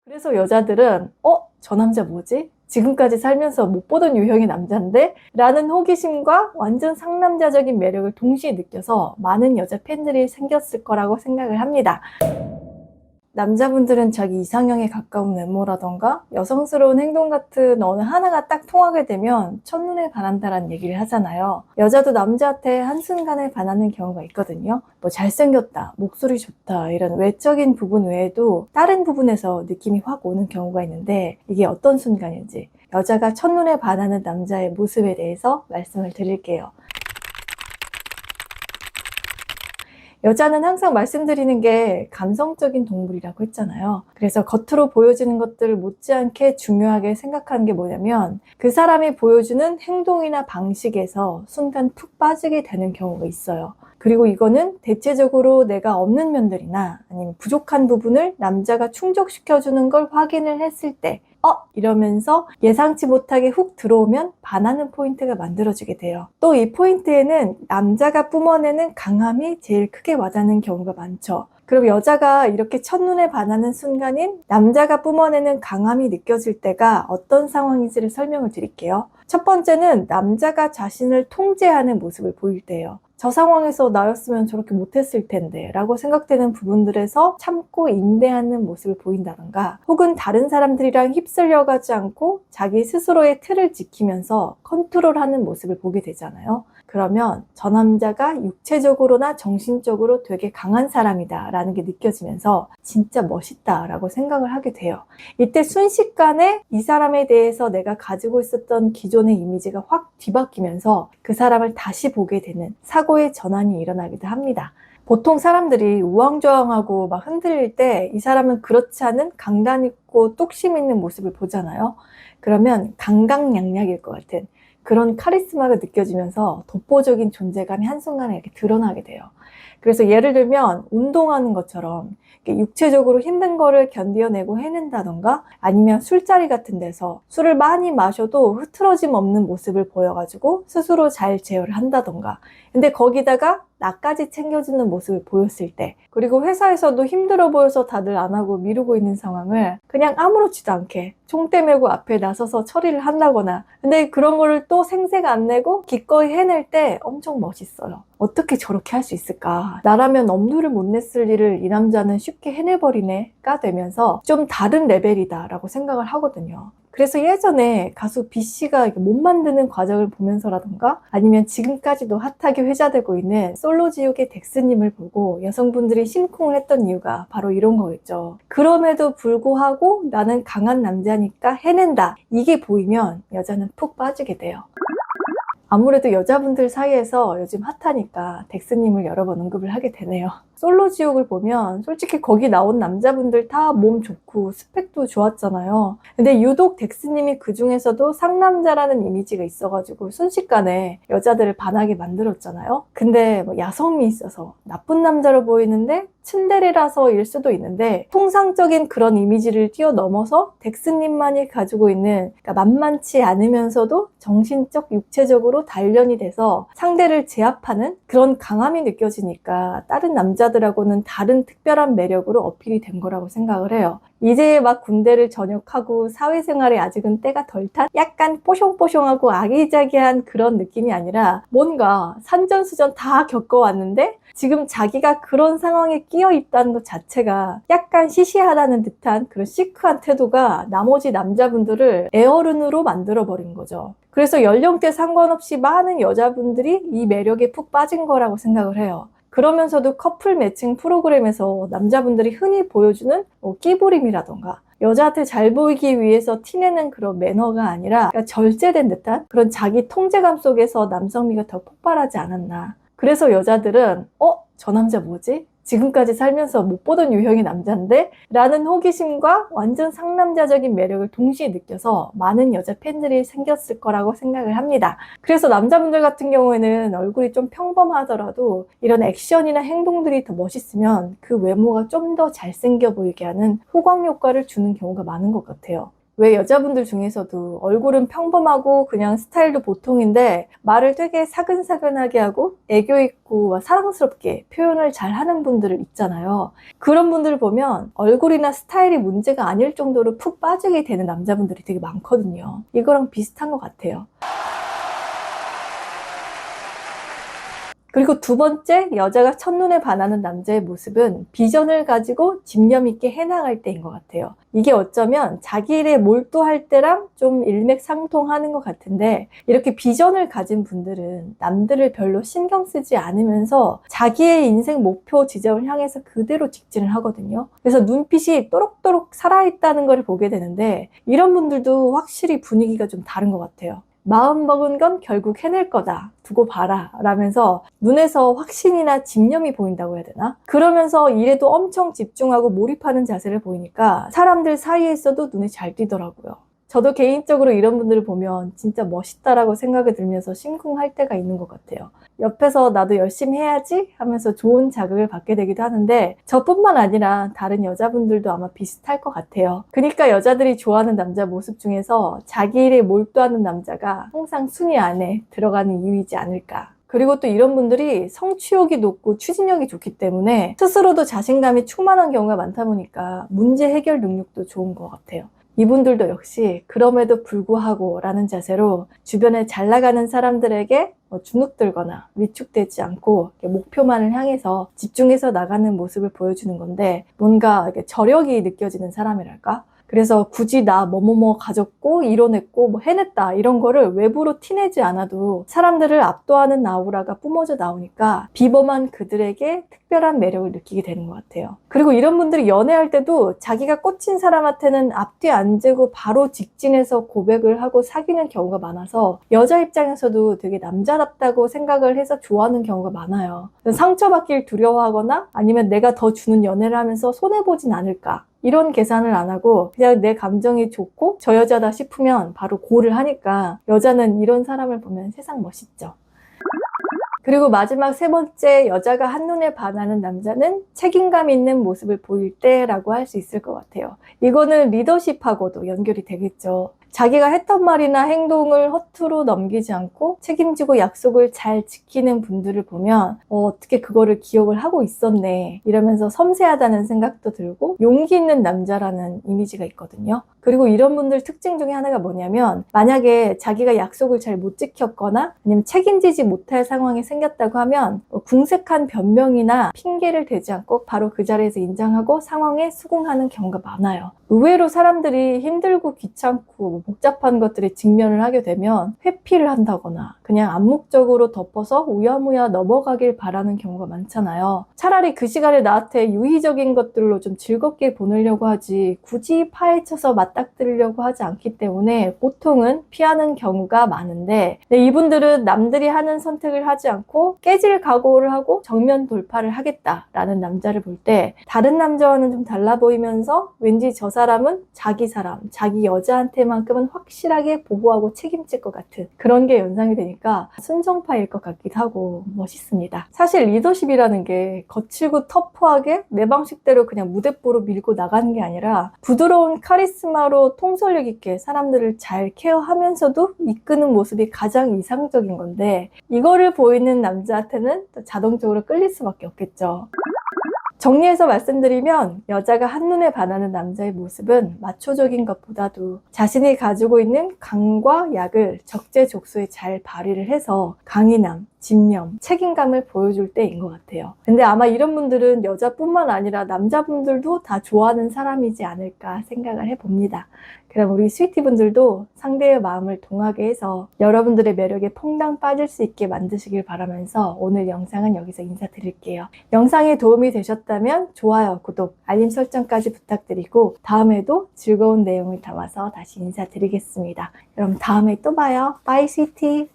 그래서 여자들은 저 남자 뭐지? 지금까지 살면서 못 보던 유형의 남자인데? 라는 호기심과 완전 상남자적인 매력을 동시에 느껴서 많은 여자 팬들이 생겼을 거라고 생각을 합니다. 남자분들은 자기 이상형에 가까운 외모라던가 여성스러운 행동 같은 어느 하나가 딱 통하게 되면 첫눈에 반한다라는 얘기를 하잖아요. 여자도 남자한테 한순간에 반하는 경우가 있거든요. 뭐 잘생겼다, 목소리 좋다 이런 외적인 부분 외에도 다른 부분에서 느낌이 확 오는 경우가 있는데 이게 어떤 순간인지 여자가 첫눈에 반하는 남자의 모습에 대해서 말씀을 드릴게요. 여자는 항상 말씀드리는 게 감성적인 동물이라고 했잖아요. 그래서 겉으로 보여지는 것들을 못지않게 중요하게 생각하는 게 뭐냐면 그 사람이 보여주는 행동이나 방식에서 순간 푹 빠지게 되는 경우가 있어요. 그리고 이거는 대체적으로 내가 없는 면들이나 아니면 부족한 부분을 남자가 충족시켜주는 걸 확인을 했을 때 이러면서 예상치 못하게 훅 들어오면 반하는 포인트가 만들어지게 돼요. 또 이 포인트에는 남자가 뿜어내는 강함이 제일 크게 와닿는 경우가 많죠. 그럼 여자가 이렇게 첫눈에 반하는 순간인 남자가 뿜어내는 강함이 느껴질 때가 어떤 상황인지를 설명을 드릴게요. 첫 번째는 남자가 자신을 통제하는 모습을 보일 때예요. 저 상황에서 나였으면 저렇게 못했을 텐데 라고 생각되는 부분들에서 참고 인내하는 모습을 보인다던가 혹은 다른 사람들이랑 휩쓸려 가지 않고 자기 스스로의 틀을 지키면서 컨트롤하는 모습을 보게 되잖아요. 그러면 저 남자가 육체적으로나 정신적으로 되게 강한 사람이다 라는 게 느껴지면서 진짜 멋있다 라고 생각을 하게 돼요. 이때 순식간에 이 사람에 대해서 내가 가지고 있었던 기존의 이미지가 확 뒤바뀌면서 그 사람을 다시 보게 되는 사고의 전환이 일어나기도 합니다. 보통 사람들이 우왕좌왕하고 막 흔들릴 때 이 사람은 그렇지 않은 강단 있고 뚝심 있는 모습을 보잖아요. 그러면 강강약약일 것 같은 그런 카리스마가 느껴지면서 독보적인 존재감이 한순간에 이렇게 드러나게 돼요. 그래서 예를 들면 운동하는 것처럼 육체적으로 힘든 거를 견뎌내고 해낸다던가 아니면 술자리 같은 데서 술을 많이 마셔도 흐트러짐 없는 모습을 보여가지고 스스로 잘 제어를 한다던가 근데 거기다가 나까지 챙겨주는 모습을 보였을 때 그리고 회사에서도 힘들어 보여서 다들 안 하고 미루고 있는 상황을 그냥 아무렇지도 않게 총대 메고 앞에 나서서 처리를 한다거나 근데 그런 거를 또 생색 안 내고 기꺼이 해낼 때 엄청 멋있어요. 어떻게 저렇게 할 수 있을까? 나라면 엄두를 못 냈을 일을 이 남자는 쉽게 해내버리네가 되면서 좀 다른 레벨이다 라고 생각을 하거든요. 그래서 예전에 가수 B씨가 못 만드는 과정을 보면서라던가 아니면 지금까지도 핫하게 회자되고 있는 솔로지옥의 덱스님을 보고 여성분들이 심쿵을 했던 이유가 바로 이런 거겠죠. 그럼에도 불구하고 나는 강한 남자니까 해낸다. 이게 보이면 여자는 푹 빠지게 돼요. 아무래도 여자분들 사이에서 요즘 핫하니까 덱스님을 여러 번 언급을 하게 되네요. 솔로지옥을 보면 솔직히 거기 나온 남자분들 다 몸 좋고 스펙도 좋았잖아요. 근데 유독 덱스님이 그 중에서도 상남자라는 이미지가 있어가지고 순식간에 여자들을 반하게 만들었잖아요. 근데 뭐 야성미 있어서 나쁜 남자로 보이는데 츤데레라서일 수도 있는데 통상적인 그런 이미지를 뛰어넘어서 덱스님만이 가지고 있는 그러니까 만만치 않으면서도 정신적, 육체적으로 단련이 돼서 상대를 제압하는 그런 강함이 느껴지니까 다른 남자들하고는 다른 특별한 매력으로 어필이 된 거라고 생각을 해요. 이제 막 군대를 전역하고 사회생활에 아직은 때가 덜 탄 약간 뽀숑뽀숑하고 아기자기한 그런 느낌이 아니라 뭔가 산전수전 다 겪어왔는데 지금 자기가 그런 상황에 끼어 있다는 것 자체가 약간 시시하다는 듯한 그런 시크한 태도가 나머지 남자분들을 에어른으로 만들어버린 거죠. 그래서 연령대 상관없이 많은 여자분들이 이 매력에 푹 빠진 거라고 생각을 해요. 그러면서도 커플 매칭 프로그램에서 남자분들이 흔히 보여주는 끼부림이라던가 여자한테 잘 보이기 위해서 티내는 그런 매너가 아니라 절제된 듯한 그런 자기 통제감 속에서 남성미가 더 폭발하지 않았나. 그래서 여자들은 저 남자 뭐지? 지금까지 살면서 못 보던 유형의 남자인데? 라는 호기심과 완전 상남자적인 매력을 동시에 느껴서 많은 여자 팬들이 생겼을 거라고 생각을 합니다. 그래서 남자분들 같은 경우에는 얼굴이 좀 평범하더라도 이런 액션이나 행동들이 더 멋있으면 그 외모가 좀 더 잘생겨 보이게 하는 호강 효과를 주는 경우가 많은 것 같아요. 왜 여자분들 중에서도 얼굴은 평범하고 그냥 스타일도 보통인데 말을 되게 사근사근하게 하고 애교 있고 사랑스럽게 표현을 잘 하는 분들 있잖아요. 그런 분들을 보면 얼굴이나 스타일이 문제가 아닐 정도로 푹 빠지게 되는 남자분들이 되게 많거든요. 이거랑 비슷한 것 같아요. 그리고 두 번째, 여자가 첫눈에 반하는 남자의 모습은 비전을 가지고 집념 있게 해나갈 때인 것 같아요. 이게 어쩌면 자기 일에 몰두할 때랑 좀 일맥상통하는 것 같은데, 이렇게 비전을 가진 분들은 남들을 별로 신경 쓰지 않으면서 자기의 인생 목표 지점을 향해서 그대로 직진을 하거든요. 그래서 눈빛이 또록또록 살아있다는 걸 보게 되는데, 이런 분들도 확실히 분위기가 좀 다른 것 같아요. 마음 먹은 건 결국 해낼 거다. 두고 봐라. 라면서 눈에서 확신이나 집념이 보인다고 해야 되나? 그러면서 일에도 엄청 집중하고 몰입하는 자세를 보이니까 사람들 사이에서도 눈에 잘 띄더라고요. 저도 개인적으로 이런 분들을 보면 진짜 멋있다라고 생각이 들면서 심쿵할 때가 있는 것 같아요. 옆에서 나도 열심히 해야지 하면서 좋은 자극을 받게 되기도 하는데 저뿐만 아니라 다른 여자분들도 아마 비슷할 것 같아요. 그러니까 여자들이 좋아하는 남자 모습 중에서 자기 일에 몰두하는 남자가 항상 순위 안에 들어가는 이유이지 않을까. 그리고 또 이런 분들이 성취욕이 높고 추진력이 좋기 때문에 스스로도 자신감이 충만한 경우가 많다 보니까 문제 해결 능력도 좋은 것 같아요. 이분들도 역시 그럼에도 불구하고 라는 자세로 주변에 잘 나가는 사람들에게 주눅들거나 위축되지 않고 목표만을 향해서 집중해서 나가는 모습을 보여주는 건데 뭔가 저력이 느껴지는 사람이랄까? 그래서 굳이 나 뭐뭐뭐 가졌고 이뤄냈고 뭐 해냈다 이런 거를 외부로 티내지 않아도 사람들을 압도하는 아우라가 뿜어져 나오니까 비범한 그들에게 특별한 매력을 느끼게 되는 것 같아요. 그리고 이런 분들이 연애할 때도 자기가 꽂힌 사람한테는 앞뒤 안 재고 바로 직진해서 고백을 하고 사귀는 경우가 많아서 여자 입장에서도 되게 남자답다고 생각을 해서 좋아하는 경우가 많아요. 상처받길 두려워하거나 아니면 내가 더 주는 연애를 하면서 손해보진 않을까 이런 계산을 안 하고 그냥 내 감정이 좋고 저 여자다 싶으면 바로 고를 하니까 여자는 이런 사람을 보면 세상 멋있죠. 그리고 마지막 세 번째, 여자가 한눈에 반하는 남자는 책임감 있는 모습을 보일 때라고 할 수 있을 것 같아요. 이거는 리더십하고도 연결이 되겠죠. 자기가 했던 말이나 행동을 허투루 넘기지 않고 책임지고 약속을 잘 지키는 분들을 보면 어떻게 그거를 기억을 하고 있었네 이러면서 섬세하다는 생각도 들고 용기 있는 남자라는 이미지가 있거든요. 그리고 이런 분들 특징 중에 하나가 뭐냐면 만약에 자기가 약속을 잘 못 지켰거나 아니면 책임지지 못할 상황이 생겼다고 하면 궁색한 변명이나 핑계를 대지 않고 바로 그 자리에서 인정하고 상황에 수긍하는 경우가 많아요. 의외로 사람들이 힘들고 귀찮고 복잡한 것들에 직면을 하게 되면 회피를 한다거나 그냥 암묵적으로 덮어서 우야무야 넘어가길 바라는 경우가 많잖아요. 차라리 그 시간에 나한테 유의적인 것들로 좀 즐겁게 보내려고 하지 굳이 파헤쳐서 맞닥뜨리려고 하지 않기 때문에 보통은 피하는 경우가 많은데 이분들은 남들이 하는 선택을 하지 않고 깨질 각오를 하고 정면 돌파를 하겠다라는 남자를 볼 때 다른 남자와는 좀 달라 보이면서 왠지 저 사람은 자기 사람, 자기 여자한테만큼은 확실하게 보호하고 책임질 것 같은 그런 게 연상이 되니까 순정파일 것 같기도 하고 멋있습니다. 사실 리더십이라는 게 거칠고 터프하게 내 방식대로 그냥 무대뽀로 밀고 나가는 게 아니라 부드러운 카리스마로 통솔력 있게 사람들을 잘 케어하면서도 이끄는 모습이 가장 이상적인 건데 이거를 보이는 남자한테는 또 자동적으로 끌릴 수밖에 없겠죠. 정리해서 말씀드리면 여자가 한눈에 반하는 남자의 모습은 마초적인 것보다도 자신이 가지고 있는 강과 약을 적재적소에 잘 발휘를 해서 강인함, 집념, 책임감을 보여줄 때인 것 같아요. 근데 아마 이런 분들은 여자뿐만 아니라 남자분들도 다 좋아하는 사람이지 않을까 생각을 해봅니다. 그럼 우리 스위티 분들도 상대의 마음을 동하게 해서 여러분들의 매력에 퐁당 빠질 수 있게 만드시길 바라면서 오늘 영상은 여기서 인사드릴게요. 영상이 도움이 되셨다면 좋아요, 구독, 알림 설정까지 부탁드리고 다음에도 즐거운 내용을 담아서 다시 인사드리겠습니다. 그럼 다음에 또 봐요. 바이 스위티.